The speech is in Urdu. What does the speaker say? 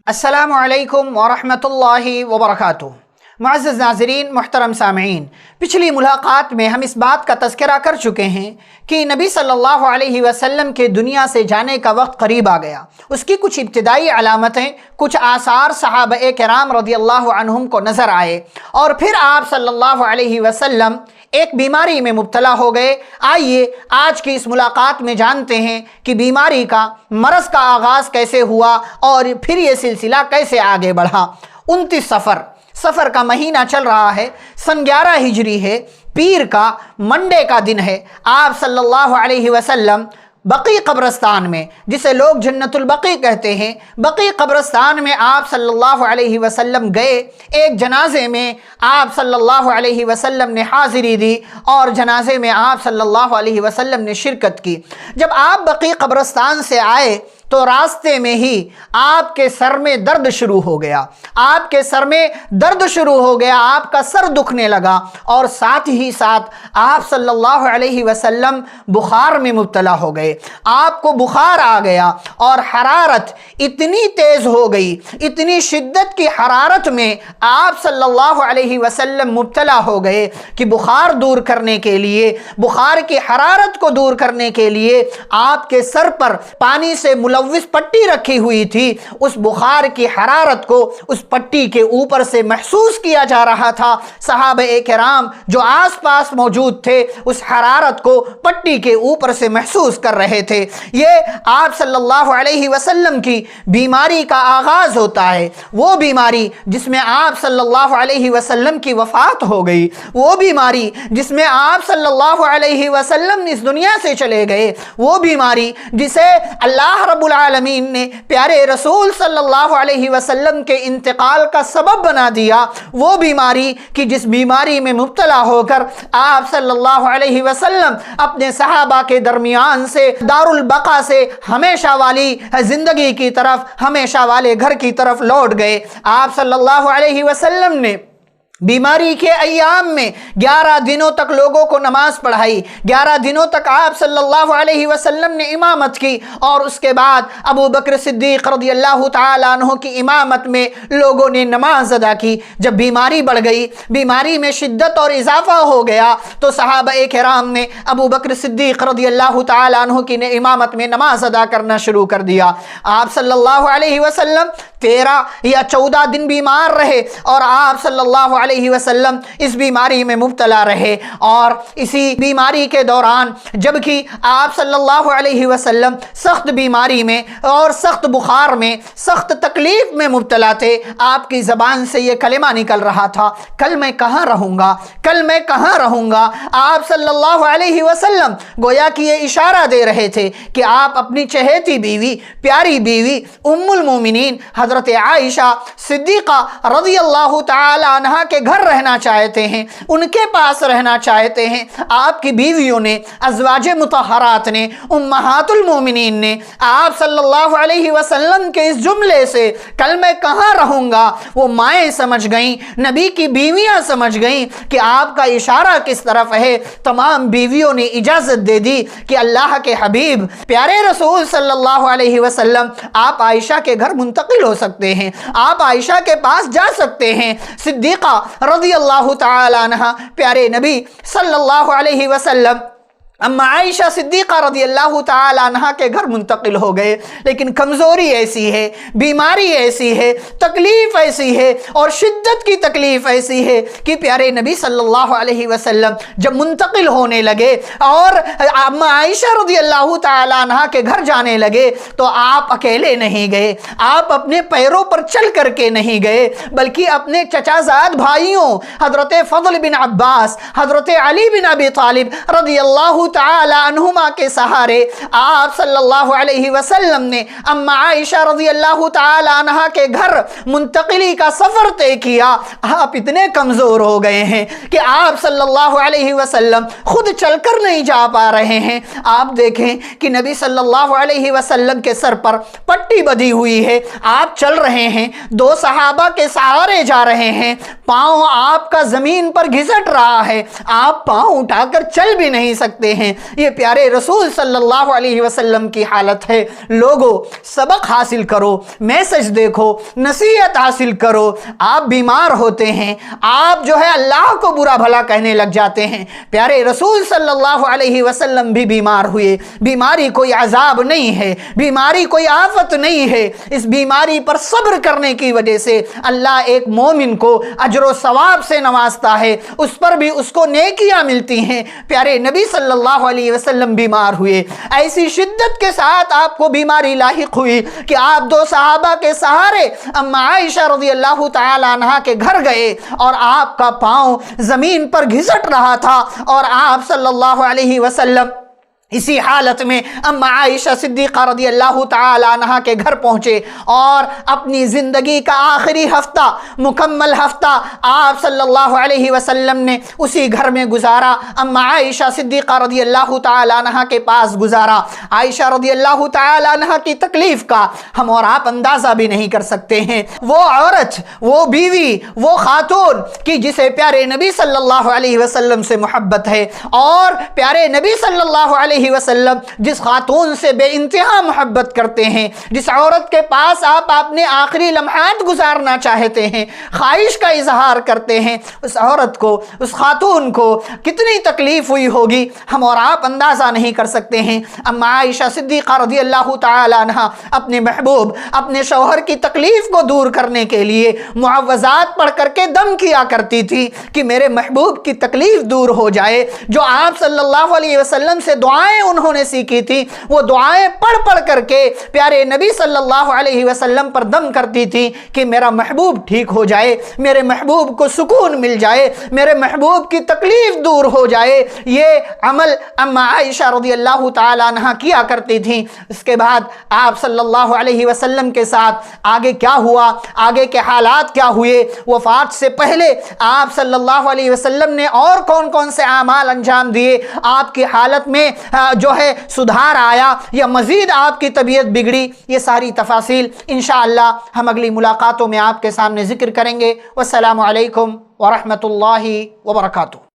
السلام علیکم ورحمۃ اللہ وبرکاتہ۔ معزز ناظرین، محترم سامعین، پچھلی ملاقات میں ہم اس بات کا تذکرہ کر چکے ہیں کہ نبی صلی اللہ علیہ وسلم کے دنیا سے جانے کا وقت قریب آ گیا۔ اس کی کچھ ابتدائی علامتیں، کچھ آثار صحابہ کرام رضی اللہ عنہم کو نظر آئے، اور پھر آپ صلی اللہ علیہ وسلم ایک بیماری میں مبتلا ہو گئے۔ آئیے آج کی اس ملاقات میں جانتے ہیں کہ بیماری کا، مرض کا آغاز کیسے ہوا اور پھر یہ سلسلہ کیسے آگے بڑھا۔ 29 صفر کا مہینہ چل رہا ہے، سن 11 ہجری ہے، پیر کا منڈے کا دن ہے۔ آپ صلی اللہ علیہ وسلم بقیع قبرستان میں، جسے لوگ جنت البقیع کہتے ہیں، بقیع قبرستان میں آپ صلی اللہ علیہ وسلم گئے۔ ایک جنازے میں آپ صلی اللہ علیہ وسلم نے حاضری دی اور جنازے میں آپ صلی اللہ علیہ وسلم نے شرکت کی۔ جب آپ بقیع قبرستان سے آئے تو راستے میں ہی آپ کے سر میں درد شروع ہو گیا، آپ کے سر میں درد شروع ہو گیا، آپ کا سر دکھنے لگا، اور ساتھ ہی ساتھ آپ صلی اللہ علیہ وسلم بخار میں مبتلا ہو گئے۔ آپ کو بخار آ گیا اور حرارت اتنی تیز ہو گئی، اتنی شدت کی حرارت میں آپ صلی اللہ علیہ وسلم مبتلا ہو گئے کہ بخار دور کرنے کے لیے، بخار کی حرارت کو دور کرنے کے لیے آپ کے سر پر پانی سے ملوث پٹی رکھی ہوئی تھی۔ اس بخار کی حرارت کو اس پٹی کے اوپر سے محسوس کیا جا رہا تھا۔ صحابہ کرام جو آس پاس موجود تھے اس حرارت کو پٹی کے اوپر سے محسوس کر رہے تھے۔ یہ آپ صلی اللہ علیہ وسلم کی بیماری کا آغاز ہوتا ہے، وہ بیماری جس میں آپ صلی اللہ علیہ وسلم کی وفات ہو گئی، وہ بیماری جس میں آپ صلی اللہ علیہ وسلم اس دنیا سے چلے گئے، وہ بیماری جسے اللہ رب العالمین نے پیارے رسول صلی اللہ علیہ وسلم کے انتقال کا سبب بنا دیا، وہ بیماری کہ جس بیماری میں مبتلا ہو کر آپ صلی اللہ علیہ وسلم اپنے صحابہ کے درمیان سے، دار البقا سے ہمیشہ والی زندگی کی طرف، ہمیشہ والے گھر کی طرف لوٹ گئے۔ آپ صلی اللہ علیہ وسلم نے بیماری کے ایام میں 11 دنوں تک لوگوں کو نماز پڑھائی، 11 دنوں تک آپ صلی اللہ علیہ وسلم نے امامت کی، اور اس کے بعد ابو بکر صدیق رضی اللہ تعالیٰ عنہ کی امامت میں لوگوں نے نماز ادا کی۔ جب بیماری بڑھ گئی، بیماری میں شدت اور اضافہ ہو گیا، تو صحابہ کرام نے ابو بکر صدیق رضی اللہ تعالیٰ عنہ کی امامت میں نماز ادا کرنا شروع کر دیا۔ آپ صلی اللہ علیہ وسلم 13 یا 14 دن بیمار رہے، اور آپ صلی اللہ علیہ وسلم اس بیماری میں مبتلا رہے، اور اسی بیماری کے دوران جبکہ آپ صلی اللہ علیہ وسلم سخت بیماری میں اور سخت بخار میں، سخت تکلیف میں مبتلا تھے، آپ کی زبان سے یہ کلمہ نکل رہا تھا، کل میں کہاں رہوں گا، کل میں کہاں رہوں گا۔ آپ صلی اللہ علیہ وسلم گویا کہ یہ اشارہ دے رہے تھے کہ آپ اپنی چہیتی بیوی، پیاری بیوی ام المومنین حضرت عائشہ صدیقہ رضی اللہ تعالی عنہا کے گھر رہنا چاہتے ہیں، ان کے پاس رہنا چاہتے ہیں۔ آپ کی بیویوں نے، ازواج مطہرات نے، امہات المومنین نے آپ صلی اللہ علیہ وسلم کے اس جملے سے کل میں کہاں رہوں گا، وہ مائیں سمجھ گئیں، نبی کی بیویاں سمجھ گئیں کہ آپ کا اشارہ کس طرف ہے۔ تمام بیویوں نے اجازت دے دی کہ اللہ کے حبیب پیارے رسول صلی اللہ علیہ وسلم آپ عائشہ کے گھر منتقل ہو سکتے ہیں، آپ عائشہ کے پاس جا سکتے ہیں۔ صدیقہ رضی اللہ تعالی عنہ پیارے نبی صلی اللہ علیہ وسلم اما عائشہ صدیقہ رضی اللہ تعالی عنہ کے گھر منتقل ہو گئے، لیکن کمزوری ایسی ہے، بیماری ایسی ہے، تکلیف ایسی ہے، اور شدت کی تکلیف ایسی ہے کہ پیارے نبی صلی اللہ علیہ وسلم جب منتقل ہونے لگے اور اما عائشہ رضی اللہ تعالی عنہ کے گھر جانے لگے تو آپ اکیلے نہیں گئے، آپ اپنے پیروں پر چل کر کے نہیں گئے، بلکہ اپنے چچا زاد بھائیوں حضرت فضل بن عباس، حضرت علی بن ابی طالب رضی اللہ تعالی عنہما کے سہارے آپ صلی اللہ علیہ وسلم نے اما عائشہ رضی اللہ تعالی عنہ کے گھر منتقلی کا سفر طے کیا۔ آپ اتنے کمزور ہو گئے ہیں کہ آپ صلی اللہ علیہ وسلم خود چل کر نہیں جا پا رہے ہیں۔ آپ دیکھیں کہ نبی صلی اللہ علیہ وسلم کے سر پر پٹی بدھی ہوئی ہے، آپ چل رہے ہیں، 2 صحابہ کے سہارے جا رہے ہیں، پاؤں آپ کا زمین پر گھسٹ رہا ہے، آپ پاؤں اٹھا کر چل بھی نہیں سکتے ہیں، یہ پیارے رسول صلی اللہ علیہ وسلم کی حالت ہے۔ لوگوں سبق حاصل کرو، میسج دیکھو، نصیحت حاصل کرو۔ آپ بیمار ہوتے ہیں، آپ جو ہے اللہ کو برا بھلا کہنے لگ جاتے ہیں۔ پیارے رسول صلی اللہ علیہ وسلم بھی بیمار ہوئے۔ بیماری کوئی عذاب نہیں ہے، بیماری کوئی آفت نہیں ہے۔ اس بیماری پر صبر کرنے کی وجہ سے اللہ ایک مومن کو اجر و ثواب سے نوازتا ہے، اس پر بھی اس کو نیکیاں ملتی ہیں۔ پیارے نبی صلی اللہ علیہ وسلم بیمار ہوئے، ایسی شدت کے ساتھ آپ کو بیماری لاحق ہوئی کہ آپ دو صحابہ کے سہارے اما عائشہ رضی اللہ تعالی عنہ کے گھر گئے، اور آپ کا پاؤں زمین پر گھسٹ رہا تھا، اور آپ صلی اللہ علیہ وسلم اسی حالت میں اما عائشہ صدیقہ رضی اللہ تعالی عنہ کے گھر پہنچے، اور اپنی زندگی کا آخری ہفتہ، مکمل ہفتہ آپ صلی اللہ علیہ وسلم نے اسی گھر میں گزارا، اما عائشہ صدیقہ رضی اللہ تعالی عنہ کے پاس گزارا۔ عائشہ رضی اللہ تعالی عنہ کی تکلیف کا ہم اور آپ اندازہ بھی نہیں کر سکتے ہیں۔ وہ عورت، وہ بیوی، وہ خاتون کہ جسے پیارے نبی صلی اللہ علیہ وسلم سے محبت ہے، اور پیارے نبی صلی اللہ علیہ وسلم جس خاتون سے بے انتہا محبت کرتے ہیں، جس عورت کے پاس آپ اپنے آخری لمحات گزارنا چاہتے ہیں، خواہش کا اظہار کرتے ہیں، اس عورت کو، اس خاتون کو کتنی تکلیف ہوئی ہوگی ہم اور آپ اندازہ نہیں کر سکتے ہیں۔ اما عائشہ صدیقہ رضی اللہ تعالی عنہ اپنے محبوب، اپنے شوہر کی تکلیف کو دور کرنے کے لیے معوذات پڑھ کر کے دم کیا کرتی تھی کہ میرے محبوب کی تکلیف دور ہو جائے۔ جو آپ صلی اللہ علیہ وسلم سے دعائیں انہوں نے سیکھی تھی، وہ دعائیں پڑھ پڑھ کر کے پیارے نبی صلی اللہ علیہ وسلم پر دم کرتی تھی کہ میرا محبوب ٹھیک ہو جائے، میرے محبوب کو سکون مل جائے، میرے محبوب کی تکلیف دور ہو جائے۔ یہ عمل اما عائشہ رضی اللہ تعالی عنہ کیا کرتی تھی۔ اس کے بعد آپ صلی اللہ علیہ وسلم کے ساتھ آگے کیا ہوا، آگے کے حالات کیا ہوئے، وفات سے پہلے آپ صلی اللہ علیہ وسلم نے اور کون کون سے اعمال انجام دیے، آپ کی حالت میں جو ہے سدھار آیا یا مزید آپ کی طبیعت بگڑی، یہ ساری تفاصیل انشاءاللہ ہم اگلی ملاقاتوں میں آپ کے سامنے ذکر کریں گے۔ والسلام علیکم ورحمۃ اللہ وبرکاتہ۔